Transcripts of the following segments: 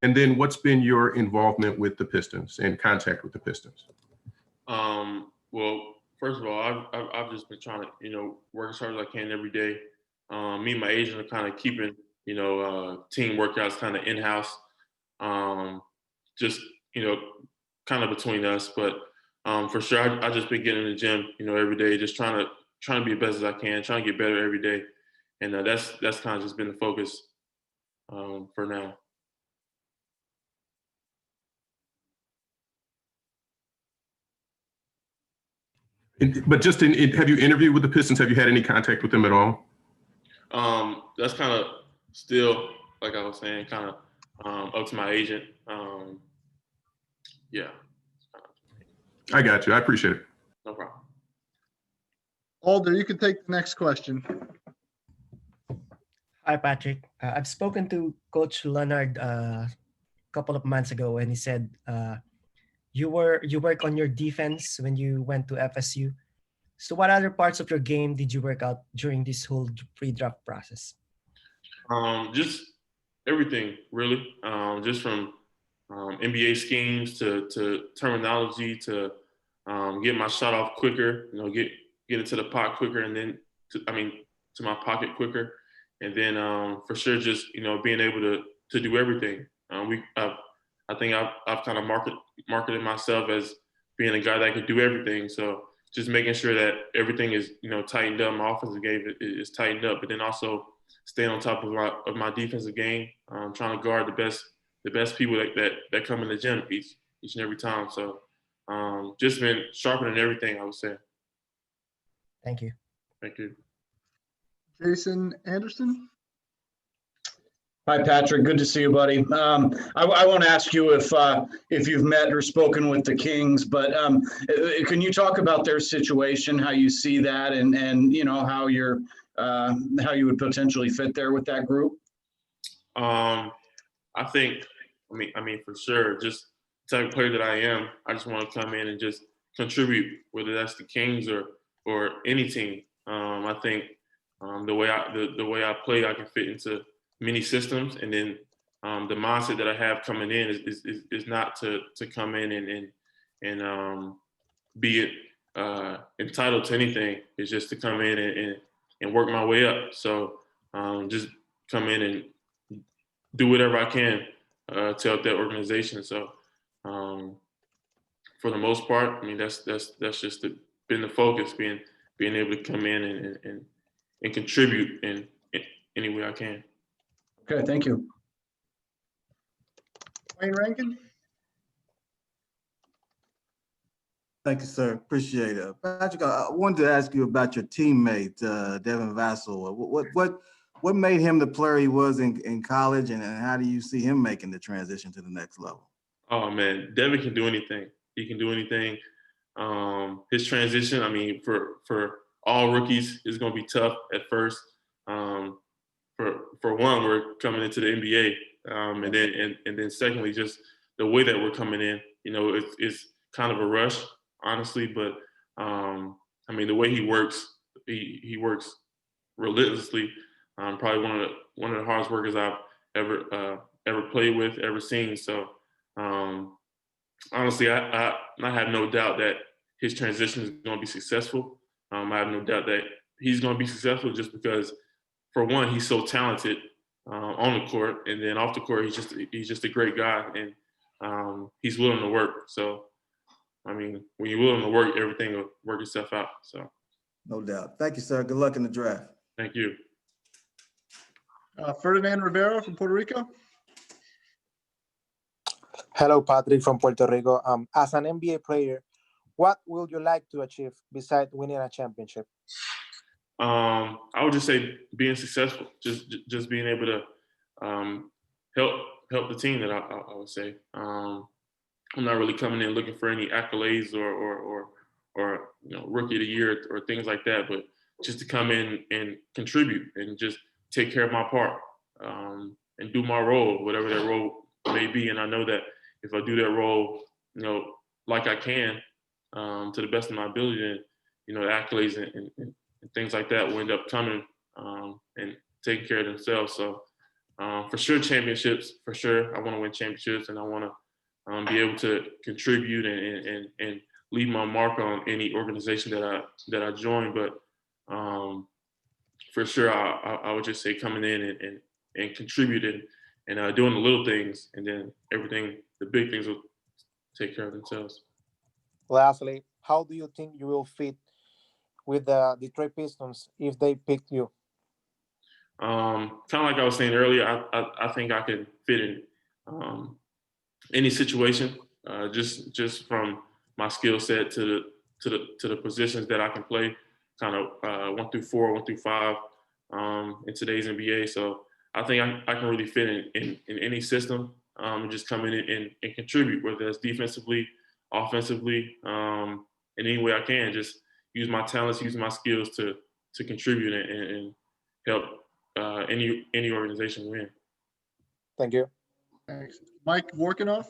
And then what's been your involvement with the Pistons and contact with the Pistons? Well, first of all, I've just been trying to, work as hard as I can every day. Me and my agent are kind of keeping, team workouts kind of in-house, just, kind of between us. But for sure, I just been getting in the gym, every day, just trying to be as best as I can, trying to get better every day. And that's kind of just been the focus for now. But just have you interviewed with the Pistons? Have you had any contact with them at all? That's kind of still, like I was saying, kind of up to my agent. Yeah. I got you. I appreciate it. No problem. Alder, you can take the next question. Hi, Patrick. I've spoken to Coach Leonard a couple of months ago, and he said you work on your defense when you went to FSU. So what other parts of your game did you work out during this whole pre-draft process? Just everything, really. Just from NBA schemes to terminology to get my shot off quicker, get into the pot quicker, and then to my pocket quicker, and then for sure just being able to do everything. I think I've kind of marketed myself as being a guy that could do everything. So just making sure that everything is tightened up. My offensive game is tightened up, but then also staying on top of my defensive game. Trying to guard the best people that come in the gym each and every time. So just been sharpening everything, I would say. Thank you. Thank you. Jason Anderson. Hi, Patrick. Good to see you, buddy. I won't ask you if you've met or spoken with the Kings, but can you talk about their situation, how you see that, and how you would potentially fit there with that group? I think, for sure, just the type of player that I am, I just want to come in and just contribute, whether that's the Kings or any team. I think the way I play, I can fit into many systems, and then the mindset that I have coming in is not to come in and be entitled to anything. It's just to come in and work my way up. So just come in and do whatever I can to help that organization. So for the most part, that's just been the focus, being able to come in and contribute in any way I can. Okay, thank you. Wayne Rankin. Thank you, sir. Appreciate it. Patrick, I wanted to ask you about your teammate, Devin Vassell. What made him the player he was in college, and how do you see him making the transition to the next level? Oh, man, Devin can do anything. He can do anything. His transition, for all rookies, is going to be tough at first. For one, we're coming into the NBA, and then secondly, just the way that we're coming in. It's kind of a rush, honestly. But the way he works, he works relentlessly. Probably one of the hardest workers I've ever played with, ever seen. So honestly, I have no doubt that his transition is going to be successful. I have no doubt that he's going to be successful just because, for one, he's so talented on the court, and then off the court, he's just a great guy, and he's willing to work. So, when you're willing to work, everything will work itself out. So, no doubt. Thank you, sir. Good luck in the draft. Thank you. Ferdinand Rivera from Puerto Rico. Hello, Patrick from Puerto Rico. As an NBA player, what would you like to achieve besides winning a championship? I would just say being successful, just being able to help the team. That I would say. I'm not really coming in looking for any accolades or rookie of the year or things like that, but just to come in and contribute and just take care of my part and do my role, whatever that role may be. And I know that if I do that role, like I can, to the best of my ability, then the accolades and things like that will end up coming and taking care of themselves. So For sure, championships. For sure, I want to win championships, and I want to be able to contribute and leave my mark on any organization that I join. But for sure, I would just say coming in and contributing and doing the little things, and then everything, the big things will take care of themselves. Lastly, how do you think you will fit with the Detroit Pistons if they picked you? Kind of like I was saying earlier, I think I can fit in any situation, just from my skill set to the positions that I can play, kind of 1 through 4, 1 through 5 in today's NBA. So I think I can really fit in any system and just come in and contribute, whether it's defensively, offensively, in any way I can. Just use my talents, use my skills to contribute and help any organization win. Thank you. Thanks. Mike Vorkanoff?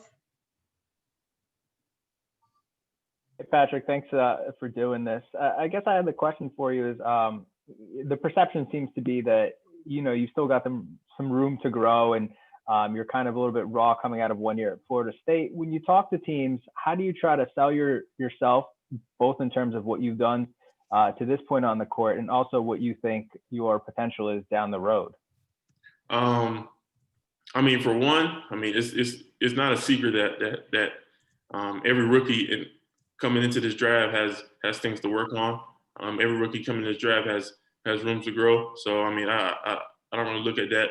Hey, Patrick, thanks for doing this. I guess I have the question for you is the perception seems to be that, you still got some room to grow and you're kind of a little bit raw coming out of 1 year at Florida State. When you talk to teams, how do you try to sell yourself, both in terms of what you've done to this point on the court and also what you think your potential is down the road? I mean, for one, I mean, it's not a secret that every rookie coming into this draft has things to work on. Every rookie coming into this draft has room to grow. So I mean, I don't really look at that,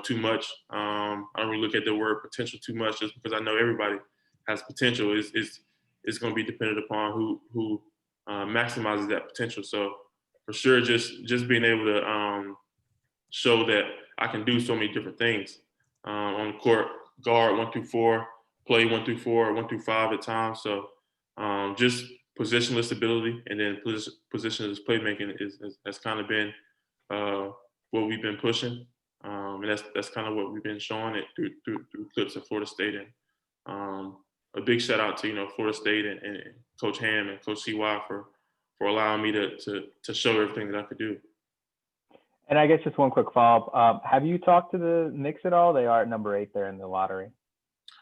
too much. I don't really look at the word potential too much, just because I know everybody has potential. It's going to be dependent upon who maximizes that potential. So for sure, just being able to show that I can do so many different things on the court, guard 1 through 4, play 1 through 4, 1 through 5 at times. So just positionless ability and then positionless playmaking has kind of been what we've been pushing, and that's kind of what we've been showing it through clips at Florida State. And a big shout out to Florida State and Coach Ham and Coach CY for allowing me to show everything that I could do. And I guess just one quick follow-up. Have you talked to the Knicks at all? They are at number 8 there in the lottery.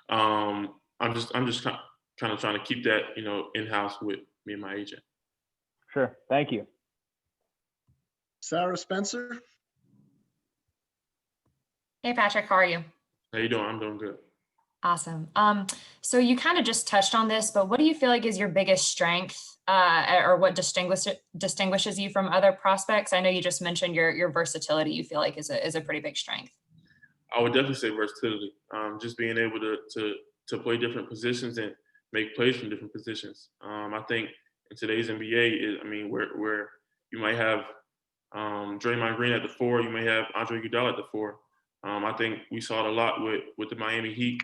I'm just kind of trying to keep that, in-house with me and my agent. Sure. Thank you. Sarah Spencer? Hey, Patrick, how are you? How you doing? I'm doing good. Awesome. So you kind of just touched on this, but what do you feel like is your biggest strength or what distinguishes you from other prospects? I know you just mentioned your versatility you feel like is a pretty big strength. I would definitely say versatility. Just being able to play different positions and make plays from different positions. I think in today's NBA, where you might have Draymond Green at the 4, you may have Andre Iguodala at the 4. I think we saw it a lot with the Miami Heat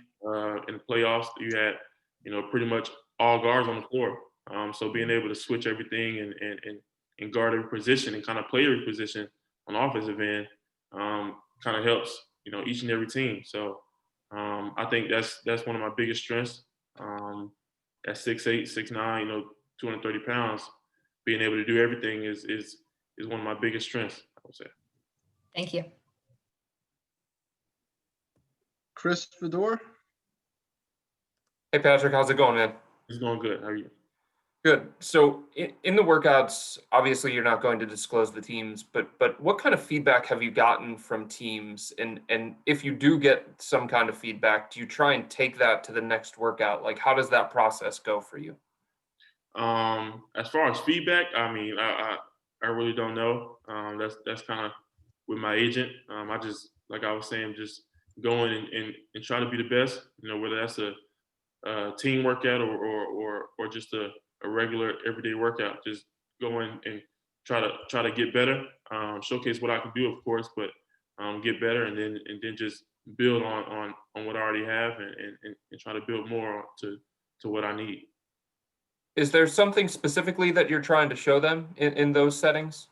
in the playoffs. You had, pretty much all guards on the floor. So being able to switch everything and guard every position and kind of play every position on the offensive end kind of helps, each and every team. So I think that's one of my biggest strengths. At 6'8", 6'9", 230 pounds, being able to do everything is one of my biggest strengths, I would say. Thank you. Chris Fedor? Hey, Patrick, how's it going, man? It's going good. How are you? Good. So in the workouts, obviously you're not going to disclose the teams, but what kind of feedback have you gotten from teams? And if you do get some kind of feedback, do you try and take that to the next workout? Like, how does that process go for you? As far as feedback, I really don't know. That's kind of with my agent. I just, like I was saying, just go in and try to be the best, whether that's a team workout or just a regular everyday workout. Just go in and try to get better, showcase what I can do, of course, but get better and then just build on what I already have and try to build more to what I need. Is there something specifically that you're trying to show them in those settings?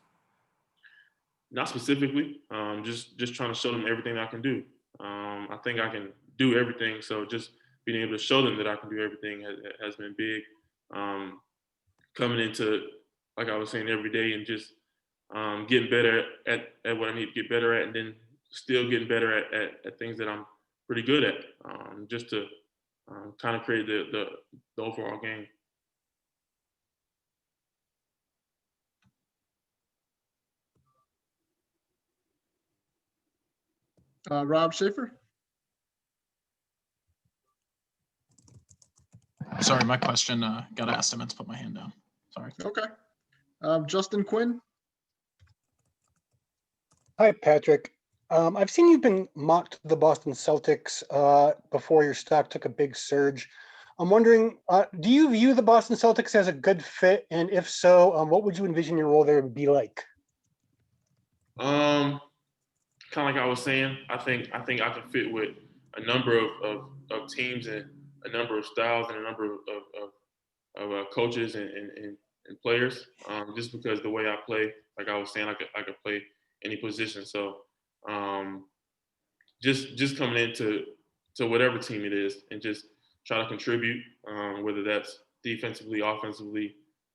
Not specifically, just trying to show them everything I can do. I think I can do everything, so just being able to show them that I can do everything has been big. Coming into, like I was saying, every day and just getting better at what I need to get better at, and then still getting better at things that I'm pretty good at, just to kind of create the overall game. Rob Schaefer. Sorry, my question got asked. I meant to put my hand down. Sorry. Okay. Justin Quinn. Hi, Patrick. I've seen you've been mocked to the Boston Celtics before your stock took a big surge. I'm wondering, do you view the Boston Celtics as a good fit? And if so, what would you envision your role there would be like? Kind of like I was saying, I think I can fit with a number of teams and a number of styles and a number of coaches and players. Just because the way I play, like I was saying, I could play any position. So just coming into whatever team it is and just try to contribute, whether that's defensively, offensively,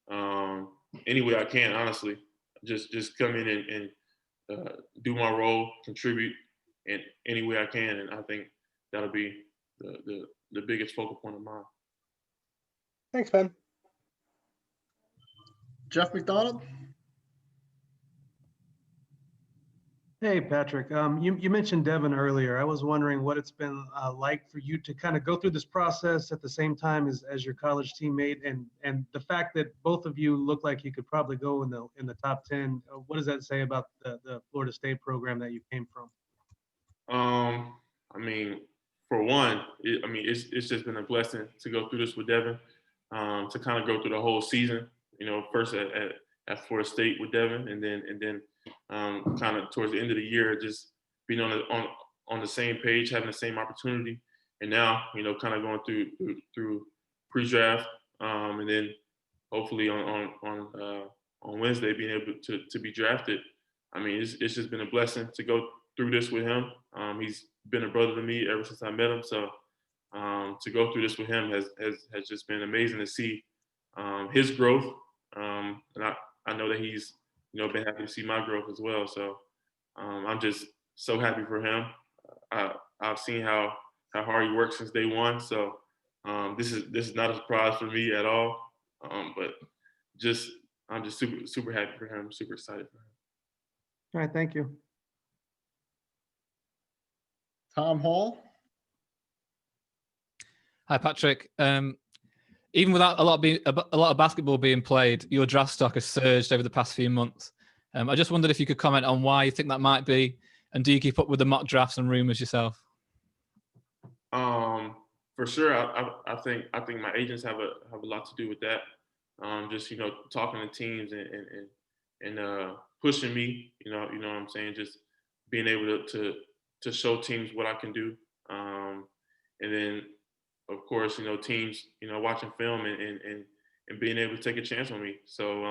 any way I can. Honestly, just come in and do my role, contribute in any way I can, and I think that'll be the biggest focal point of mine. Thanks, Ben. Jeff McDonald. Hey, Patrick. You mentioned Devin earlier. I was wondering what it's been like for you to kind of go through this process at the same time as your college teammate, and the fact that both of you look like you could probably go in the top 10. What does that say about the Florida State program that you came from? I mean, for one, it's just been a blessing to go through this with Devin, to kind of go through the whole season. First at Florida State with Devin, and then kind of towards the end of the year, just being on the same page, having the same opportunity, and now kind of going through pre-draft, and then hopefully on Wednesday being able to be drafted. I mean, it's just been a blessing to go through this with him. He's been a brother to me ever since I met him, so to go through this with him has just been amazing to see his growth, and I know that he's been happy to see my growth as well. So I'm just so happy for him. I've seen how hard he works since day one. So this is not a surprise for me at all. But I'm just super happy for him. Super excited for him. All right, thank you. Tom Hall. Hi, Patrick. Even without a lot of basketball being played, your draft stock has surged over the past few months. I just wondered if you could comment on why you think that might be, and do you keep up with the mock drafts and rumors yourself? For sure, I think my agents have a lot to do with that. Just talking to teams and pushing me. You know what I'm saying. Just being able to show teams what I can do, and then, of course, teams, watching film and being able to take a chance on me. So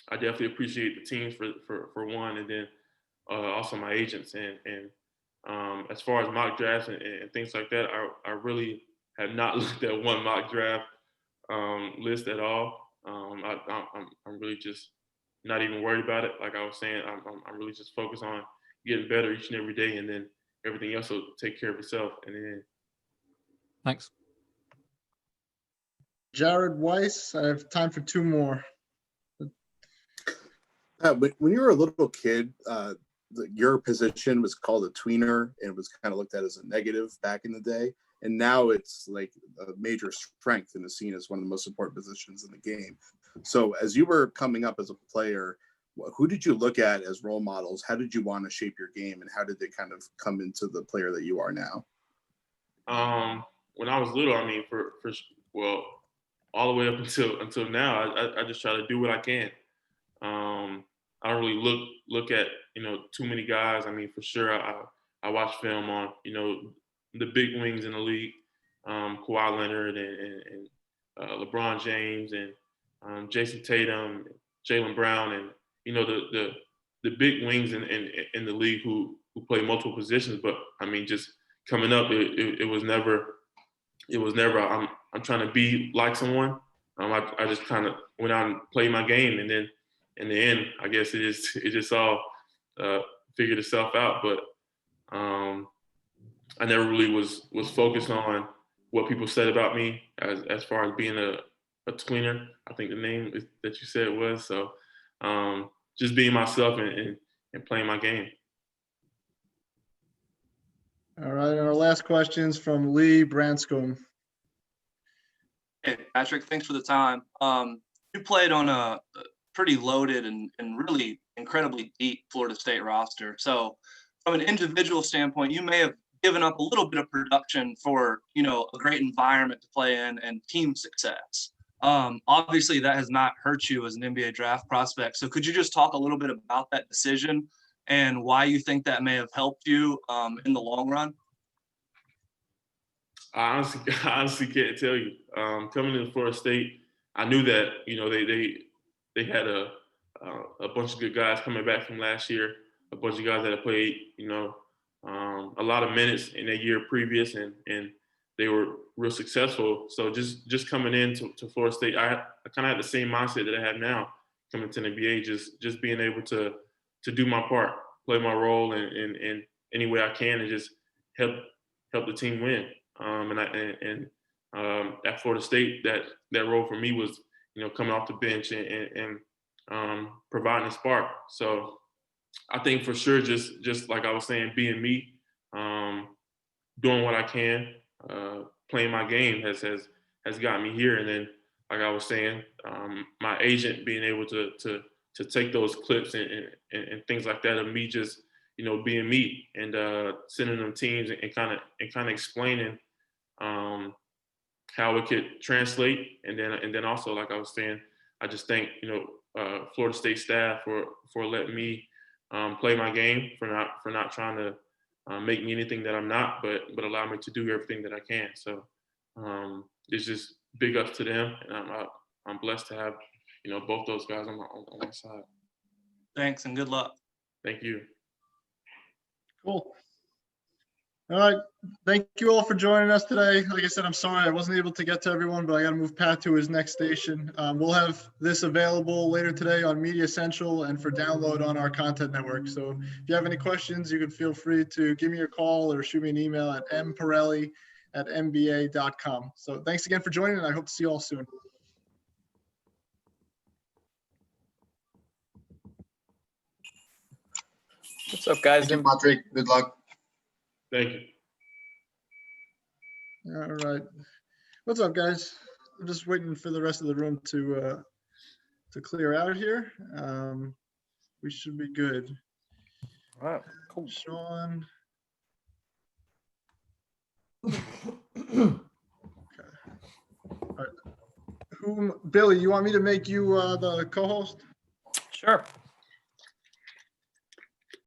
I definitely appreciate the teams for one, and then also my agents. And as far as mock drafts and things like that, I really have not looked at one mock draft list at all. I'm really just not even worried about it. Like I was saying, I'm really just focused on getting better each and every day, and then everything else will take care of itself. And then. Thanks. Jared Weiss. I have time for two more. When you were a little kid, your position was called a tweener and was kind of looked at as a negative back in the day. And now it's like a major strength and is seen as one of the most important positions in the game. So as you were coming up as a player, who did you look at as role models? How did you want to shape your game, and how did they kind of come into the player that you are now? When I was little, I mean, well, all the way up until now, I just try to do what I can. I don't really look at too many guys. I mean, for sure, I watch film on the big wings in the league, Kawhi Leonard and LeBron James and Jason Tatum, Jaylen Brown, and the big wings in the league who play multiple positions. But I mean, just coming up, it was never. I'm trying to be like someone. I just kind of went out and played my game, and then in the end, I guess it just all figured itself out. But I never really was focused on what people said about me as far as being a tweener. I think the name that you said was. So just being myself and playing my game. All right, and our last question is from Lee Branscombe. Hey, Patrick, thanks for the time. You played on a pretty loaded and really incredibly deep Florida State roster. So from an individual standpoint, you may have given up a little bit of production for, a great environment to play in and team success. Obviously, that has not hurt you as an NBA draft prospect. So could you just talk a little bit about that decision and why you think that may have helped you in the long run? I honestly can't tell you. Coming into Florida State, I knew that they had a bunch of good guys coming back from last year, a bunch of guys that had played a lot of minutes in their year previous, and they were real successful. So just coming into Florida State, I kind of had the same mindset that I have now coming to the NBA, just being able to do my part, play my role in any way I can, and just help the team win. At Florida State, that role for me was, coming off the bench and providing a spark. So I think for sure, just like I was saying, being me, doing what I can, playing my game has gotten me here. And then, like I was saying, my agent being able to take those clips and things like that of me just, being me and sending them teams and kind of explaining how it could translate. And then also, like I was saying, I just thank, Florida State staff for letting me play my game, for not trying to make me anything that I'm not, but allow me to do everything that I can. So it's just big ups to them, and I'm blessed to have both those guys on my side. Thanks and good luck. Thank you. Cool. All right. Thank you all for joining us today. Like I said, I'm sorry I wasn't able to get to everyone, but I got to move Pat to his next station. We'll have this available later today on Media Central and for download on our content network. So if you have any questions, you can feel free to give me a call or shoot me an email at mparelli@nba.com. So thanks again for joining, and I hope to see you all soon. What's up, guys? Thank you, Patrick. Good luck. Thank you. All right. What's up, guys? I'm just waiting for the rest of the room to clear out here. We should be good. All right, cool. Sean. Okay. All right. Billy, you want me to make you the co-host? Sure.